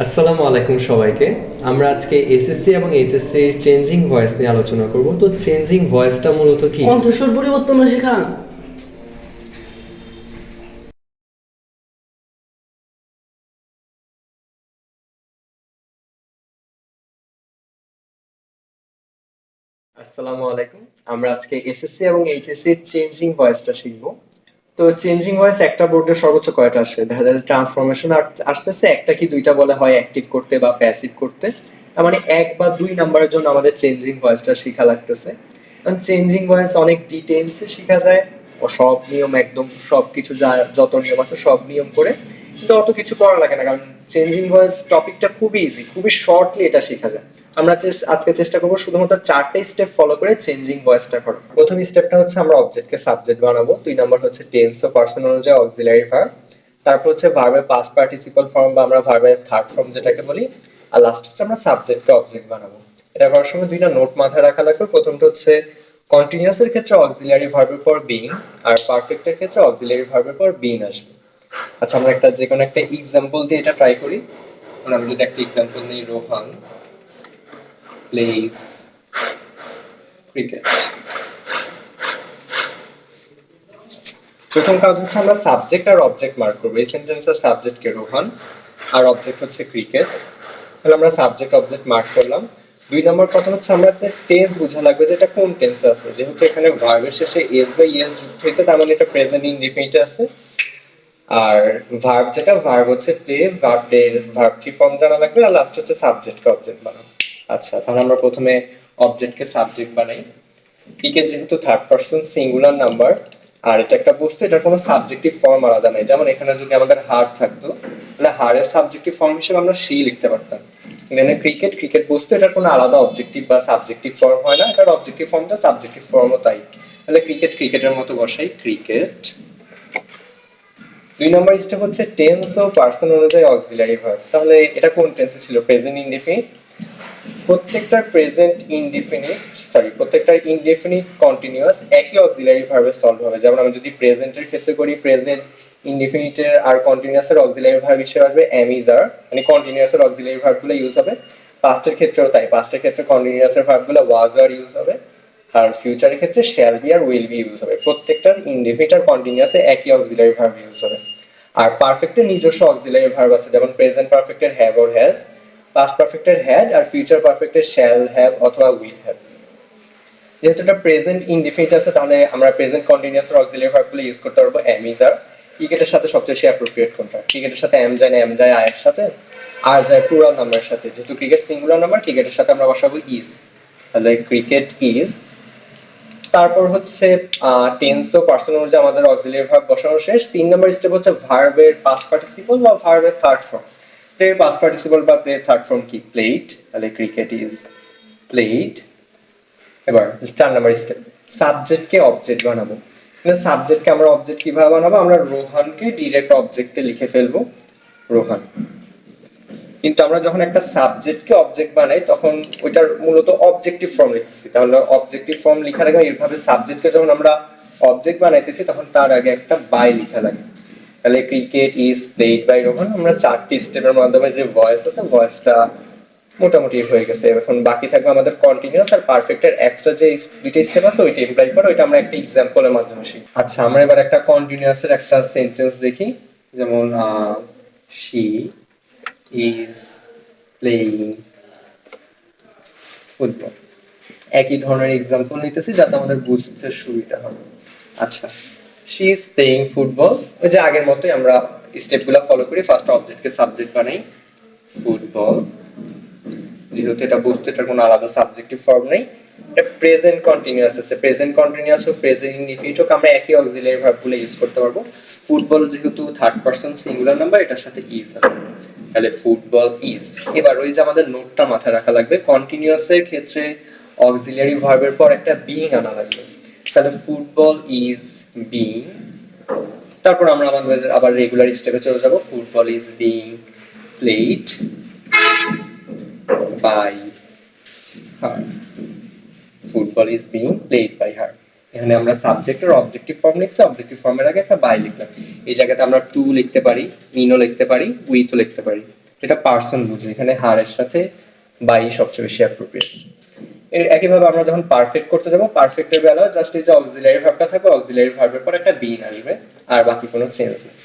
আসসালামু আলাইকুম সবাইকে। আমরা আজকে এসএসসি এবং এইচএসসি এর চেঞ্জিং ভয়েস নিয়ে আলোচনা করব। তো চেঞ্জিং ভয়েসটা মূলত কি? কণ্ঠস্বর পরিবর্তন শেখান। আসসালামু আলাইকুম। আমরা আজকে এসএসসি এবং এইচএসসি এর চেঞ্জিং ভয়েসটা শিখব। তো চেঞ্জিং ভয়েস একটা বোর্ডে সর্বোচ্চ কয়টা আসে? দেখা যায় ট্রান্সফরমেশন আসতেছে একটা কি দুইটা বলে হয় অ্যাক্টিভ করতে বা প্যাসিভ করতে। তার মানে এক বা দুই নাম্বারের জন্য আমাদের চেঞ্জিং ভয়েসটা শেখা লাগতেছে। কারণ চেঞ্জিং ভয়েস অনেক ডিটেইলসে শেখা যায় ও সব নিয়ম একদম সবকিছু যত নিয়ম আছে সব নিয়ম করে, কিন্তু অত কিছু করা লাগে না, কারণ চেঞ্জিং ভয়েস টপিকটা খুবই ইজি, খুবই শর্টলি এটা শেখা যায়। আমরা আজকে চেষ্টা করবো শুধুমাত্র 4টে স্টেপ ফলো করে চেঞ্জিং ভয়েসটা করো। প্রথম স্টেপটা হচ্ছে আমরা অবজেক্টকে সাবজেক্ট বানাবো, 2 নাম্বার হচ্ছে টেন্স ও পার্সন অনুযায়ী অক্সিলারি ভার্ব, তারপর হচ্ছে ভার্বের পাস্ট পার্টিসিপাল ফর্ম বা আমরা ভার্বের থার্ড ফর্ম যেটাকে বলি, আর লাস্ট হচ্ছে আমরা সাবজেক্টকে অবজেক্ট বানাবো। এটা করার সময় দুইটা নোট মাথায় রাখা লাগবে। প্রথমটা হচ্ছে কন্টিনিউয়াসের ক্ষেত্রে অক্সিলারি ভার্বের পর বিং, আর পারফেক্টের ক্ষেত্রে অক্সিলারি ভার্বের পর বিং আসবে। আচ্ছা, আমরা যে কোনো একটা এক্সাম্পল দিয়ে এটা ট্রাই করি। আমি যদি একটা এক্সাম্পল নিই, রোহান প্লেস ক্রিকেট। প্রথম কাজ হচ্ছে আমরা সাবজেক্ট আর অবজেক্ট মার্ক করবো। এই সেন্টেন্সের সাবজেক্ট কে রোহান আর অবজেক্ট হচ্ছে ক্রিকেট, তাহলে আমরা সাবজেক্ট অবজেক্ট মার্ক করলাম। 2 নম্বর কথা হচ্ছে আমাদের টেন্স বোঝা লাগবে যে এটা কোন টেন্সে আছে। যেহেতু এখানে ভার্বের শেষে এস বা ইএস যুক্ত হয়েছে, তার মানে এটা প্রেজেন্ট ইনডিফিনিটে আছে। আর ভার্ব যেটা ভার্ব হচ্ছে প্লে, ভার্ব কি ফর্ম জানা লাগবে, আর লাস্ট হচ্ছে সাবজেক্টকে অবজেক্ট বানানো। আচ্ছা, তাহলে আমরা প্রথমে অবজেক্টকে সাবজেক্ট বানাই। ক্রিকেট যেহেতু থার্ড পারসন সিঙ্গুলার নাম্বার আর এটা একটা বস্তু, এটার কোনো সাবজেক্টিভ ফর্ম আলাদা নাই। যেমন এখানে যদি আমাদের হার থাকতো তাহলে হারের সাবজেক্টিভ ফর্ম হিসেবে আমরা সি লিখতে পারতাম। এখানে ক্রিকেট ক্রিকেট বস্তু, এটার কোনো আলাদা অবজেক্টিভ বা সাবজেক্টিভ ফর্ম হয় না, এটার অবজেক্টিভ ফর্মটা সাবজেক্টিভ ফর্মও তাই। তাহলে ক্রিকেট ক্রিকেটের মতো বসাই ক্রিকেট। 2 নম্বর স্টেপ হচ্ছে টেন্স ও পার্সন অনুযায়ী অক্সিলারি ভার্ব। তাহলে এটা কোন টেন্সে ছিল? Present indefinite. প্রত্যেকটার ইনডেফিনিট কন্টিনিউয়াস একই অক্সিলারি ভার্বে সলভ হবে। যেমন আমি যদি প্রেজেন্টের ক্ষেত্রে করি, প্রেজেন্ট ইনডেফিনিটের আর কন্টিনিউয়াসের অক্সিলারি ভার্ব হিসেবে আসবে এম ইজ আর, মানে কন্টিনিউয়াসের অক্সিলারি ভার্বগুলো ইউজ হবে। পাস্টের ক্ষেত্রেও তাই, পাস্টের ক্ষেত্রে কন্টিনিউয়াসের ভার্বগুলো ওয়াজ আর ইউজ হবে, আর ফিউচারের ক্ষেত্রে শ্যাল বি আর উইল বি ইউজ হবে। প্রত্যেকটার ইনডেফিনিট আর কন্টিনিউয়াসে একই অক্সিলারি ভার্ব ইউজ হবে। আর পারফেক্টের নিজস্ব অক্সিলারি ভার্ব আছে, যেমন প্রেজেন্ট পারফেক্টের হ্যাভ অর হ্যাজ, পাস্ট পারফেক্টের হ্যাড, আর ফিউচার পারফেক্টের শ্যাল হ্যাভ অথবা উইল হ্যাভ। যেহেতু এটা প্রেজেন্ট ইনডিফিনিট আছে, তাহলে আমরা প্রেজেন্ট কন্টিনিউয়াস অক্সিলারি ভার্বগুলো ইউজ করতে পারবো এম ইজ আর। ক্রিকেটের সাথে সবচেয়ে বেশি অ্যাপ্রোপ্রিয়েট কোনটা? ক্রিকেটের সাথে এম যায় না, এম যায় আয়ের সাথে, আর যায় প্লুরাল নাম্বারের সাথে। যেহেতু ক্রিকেট সিঙ্গুলার নাম্বার, ক্রিকেটের সাথে আমরা বসাবো ইজ, তাহলে ক্রিকেট ইজ। তারপর হচ্ছে টেন্স ও পার্সন অনুযায়ী আমাদের অক্সিলারি ভার্ব বসানো শেষ। 3 নম্বর স্টেপ হচ্ছে ভার্বের পাস্ট পার্টিসিপল বা ভার্বের থার্ড ফর্ম। প্লের পাস্ট পার্টিসিপল বা প্লের থার্ড ফর্ম কি? প্লেড, তাহলে ক্রিকেট ইজ প্লেড। এবার 4 নম্বর স্টেপ, সাবজেক্টকে অবজেক্ট বানাবো। সাবজেক্টকে আমরা অবজেক্ট কিভাবে বানাবো? আমরা রোহানকে ডিরেক্ট অবজেক্টে লিখে ফেলবো, রোহান। কিন্তু আমরা যখন একটা সাবজেক্টকে অবজেক্ট বানাই তখন ওইটার মূলত অবজেক্টিভ ফর্ম লিখতেছি। তাহলে অবজেক্টিভ ফর্ম লেখার আগে এইভাবে সাবজেক্টকে যখন আমরা অবজেক্ট বানাইতেছি তখন তার আগে একটা বাই লেখা লাগে। তাহলে cricket is played by Rohan. আমরা 4টি স্টেপের মাধ্যমে যে ভয়েস আছে ভয়েসটা মোটামুটি হয়ে গেছে। এখন বাকি থাকবে আমাদের কন্টিনিউয়াস আর পারফেক্টের এক্সট্রা যে 2টা স্টেপ আছে ওইটা ইমপ্লাই করে, ওইটা আমরা একটা এক্সাম্পলের মাধ্যমে শিখি। আচ্ছা, আমরা এবার একটা কন্টিনিউয়াসের একটা সেন্টেন্স দেখি। যেমন শি is playing football। একই ধরনের এক্সাম্পল নিতেছি যাতে আমাদের বুঝতে সুবিধা হয়। আচ্ছা, she is playing football। ওই যে আগের মতোই আমরা স্টেপগুলো ফলো করি। ফার্স্ট অবজেক্টকে সাবজেক্ট বানাই, ফুটবল। যেহেতু এটা বুঝতে এটার কোনো আলাদা সাবজেক্টিভ ফর্ম নেই, এটা প্রেজেন্ট কন্টিনিউয়াস আছে। প্রেজেন্ট কন্টিনিউয়াস হোক প্রেজেন্ট ইনডিফিনিট হোক, আমরা একই অক্সিলারি ভার্বগুলো ইউজ করতে পারবো। ফুটবল যেহেতু থার্ড পারসন সিঙ্গুলার নাম্বার, এটার সাথে ইজ হবে, তাহলে ফুটবল ইজ। এবার ওই যে আমাদের নোটটা মাথায় রাখা লাগবে, কন্টিনিউয়াসের ক্ষেত্রে অক্সিলারি ভার্বের পর একটা বিং আনা লাগবে। তাহলে ফুটবল ইজ বিং। তারপর আমরা আমাদের আবার রেগুলার স্টেপে চলে যাব। Football is being played by her. Football is being played by her. এখানে আমরা সাবজেক্টের অবজেক্টিভ ফর্ম লিখছি, অবজেক্টিভ ফর্মের আগে একটা বাই লিখলাম। এই জায়গাতে আমরা টু লিখতে পারি, ইনও লিখতে পারি, উইথও লিখতে পারি। এটা পার্সন বুঝে, এখানে হারের সাথে বাই সবচেয়ে বেশি অ্যাপ্রোপ্রিয়েট। এর একইভাবে আমরা যখন পারফেক্ট করতে যাব, পারফেক্টের বেলাও জাস্ট এই যে অক্সিলারি ভার্বটা থাকবে, অক্সিলারি ভার্বের পর একটা বিন আসবে, আর বাকি কোনো চেঞ্জ নেই।